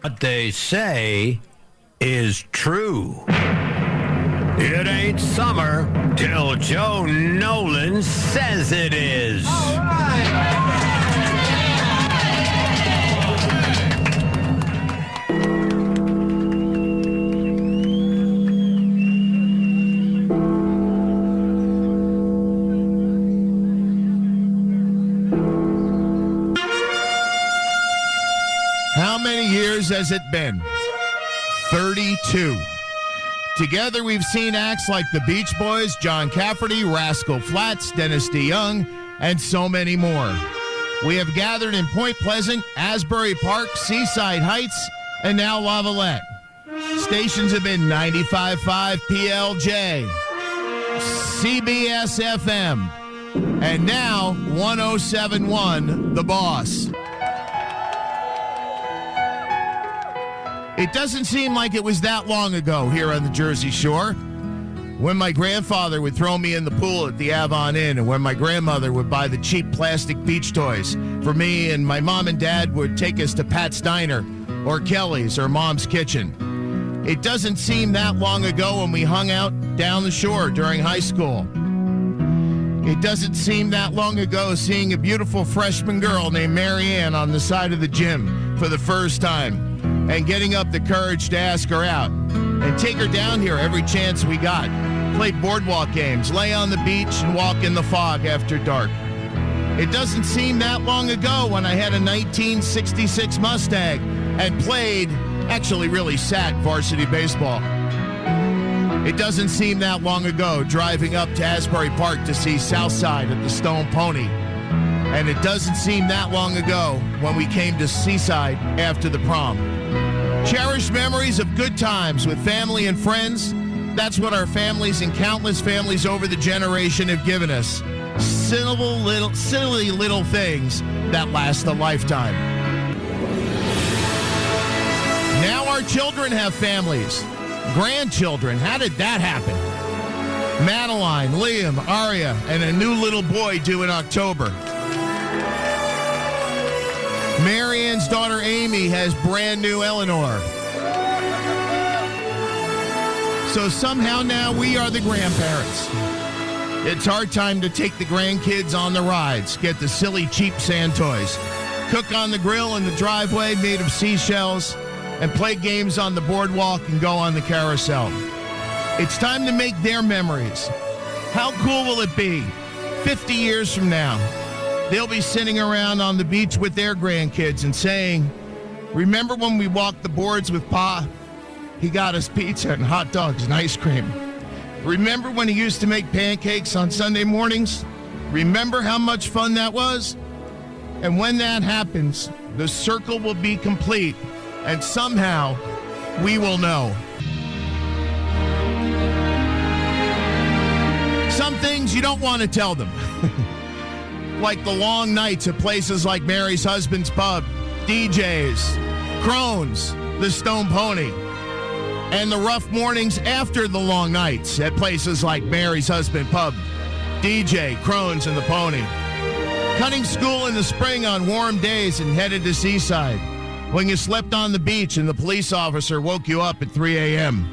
What they say is true. It ain't summer till Joe Nolan says it is. All right. How many years has it been? 32. Together we've seen acts like the Beach Boys, John Cafferty, Rascal Flatts, Dennis DeYoung, and so many more. We have gathered in Point Pleasant, Asbury Park, Seaside Heights, and now Lavalette. Stations have been 95.5 PLJ, CBS FM, and now 107.1 The Boss. It doesn't seem like it was that long ago here on the Jersey Shore when my grandfather would throw me in the pool at the Avon Inn, and when my grandmother would buy the cheap plastic beach toys for me, and my mom and dad would take us to Pat's Diner or Kelly's or Mom's Kitchen. It doesn't seem that long ago when we hung out down the shore during high school. It doesn't seem that long ago seeing a beautiful freshman girl named Mary Ann on the side of the gym for the first time, and getting up the courage to ask her out and take her down here every chance we got. Play boardwalk games, lay on the beach, and walk in the fog after dark. It doesn't seem that long ago when I had a 1966 Mustang and played, actually really sat varsity baseball. It doesn't seem that long ago driving up to Asbury Park to see Southside at the Stone Pony. And it doesn't seem that long ago when we came to Seaside after the prom. Cherished memories of good times with family and friends. That's what our families and countless families over the generation have given us. Silly little things that last a lifetime. Now our children have families. Grandchildren. How did that happen? Madeline, Liam, Aria, and a new little boy due in October. Marianne's daughter Amy has brand new Eleanor. So somehow now we are the grandparents. It's our time to take the grandkids on the rides, get the silly cheap sand toys, cook on the grill in the driveway made of seashells, and play games on the boardwalk and go on the carousel. It's time to make their memories. How cool will it be 50 years from now? They'll be sitting around on the beach with their grandkids and saying, "Remember when we walked the boards with Pa? He got us pizza and hot dogs and ice cream. Remember when he used to make pancakes on Sunday mornings? Remember how much fun that was?" And when that happens, the circle will be complete, and somehow we will know. Some things you don't want to tell them. Like the long nights at places like Mary's Husband's Pub, DJ's, Crohn's, the Stone Pony, and the rough mornings after the long nights at places like Mary's Husband Pub, DJ, Crohn's, and the Pony. Cutting school in the spring on warm days and headed to Seaside when you slept on the beach and the police officer woke you up at 3 a.m.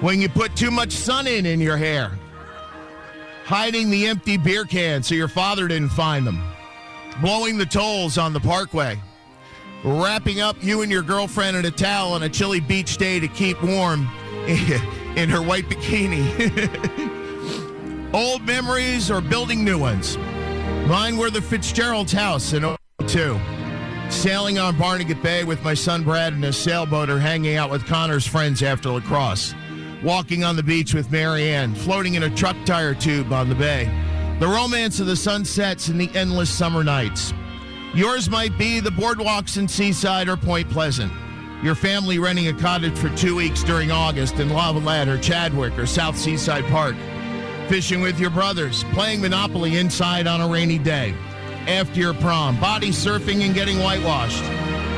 When you put too much sun in your hair. Hiding the empty beer cans so your father didn't find them. Blowing the tolls on the parkway. Wrapping up you and your girlfriend in a towel on a chilly beach day to keep warm in her white bikini. Old memories or building new ones. Mine were the Fitzgerald's house in 2002. Sailing on Barnegat Bay with my son Brad in a sailboat or hanging out with Connor's friends after lacrosse. Walking on the beach with Mary Ann, floating in a truck tire tube on the bay. The romance of the sunsets and the endless summer nights. Yours might be the boardwalks in Seaside or Point Pleasant. Your family renting a cottage for 2 weeks during August in Lavalette or Chadwick or South Seaside Park. Fishing with your brothers, playing Monopoly inside on a rainy day. After your prom, body surfing and getting whitewashed.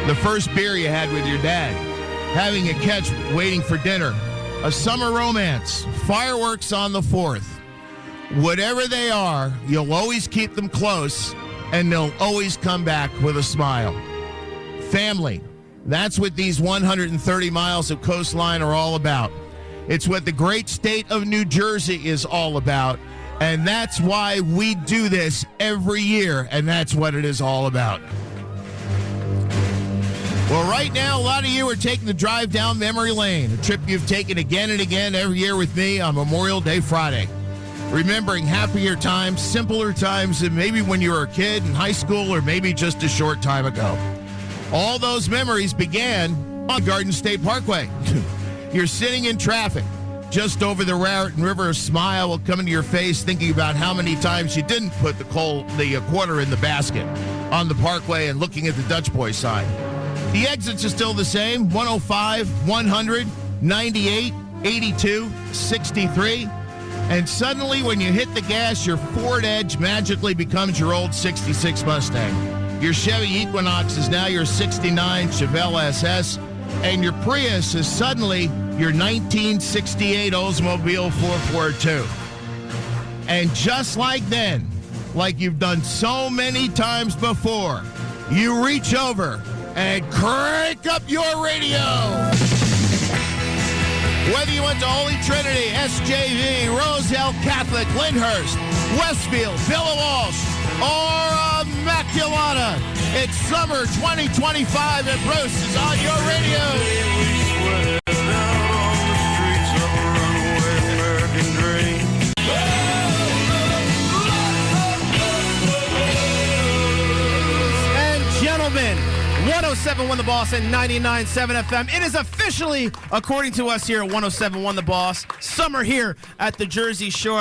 The first beer you had with your dad. Having a catch waiting for dinner. A summer romance, fireworks on the 4th. Whatever they are, you'll always keep them close, and they'll always come back with a smile. Family, That's what these 130 miles of coastline are all about. It's what the great state of New Jersey is all about. And that's why we do this every year. And that's what it is all about. Well, right now, a lot of you are taking the drive down memory lane, a trip you've taken again and again every year with me on Memorial Day Friday. Remembering happier times, simpler times than maybe when you were a kid in high school or maybe just a short time ago. All those memories began on Garden State Parkway. You're sitting in traffic just over the Raritan River, a smile will come into your face thinking about how many times you didn't put the quarter in the basket on the parkway and looking at the Dutch Boy sign. The exits are still the same, 105, 100, 98, 82, 63. And suddenly when you hit the gas, your Ford Edge magically becomes your old 66 Mustang. Your Chevy Equinox is now your 69 Chevelle SS. And your Prius is suddenly your 1968 Oldsmobile 442. And just like then, like you've done so many times before, you reach over and crank up your radio. Whether you went to Holy Trinity, SJV, Roselle Catholic, Lyndhurst, Westfield, Villa Walsh, or Immaculata, it's summer 2025 and Bruce is on your radio. And gentlemen, 107.1 The Boss and 99.7 FM. It is officially, according to us here at 107.1 The Boss, summer here at the Jersey Shore.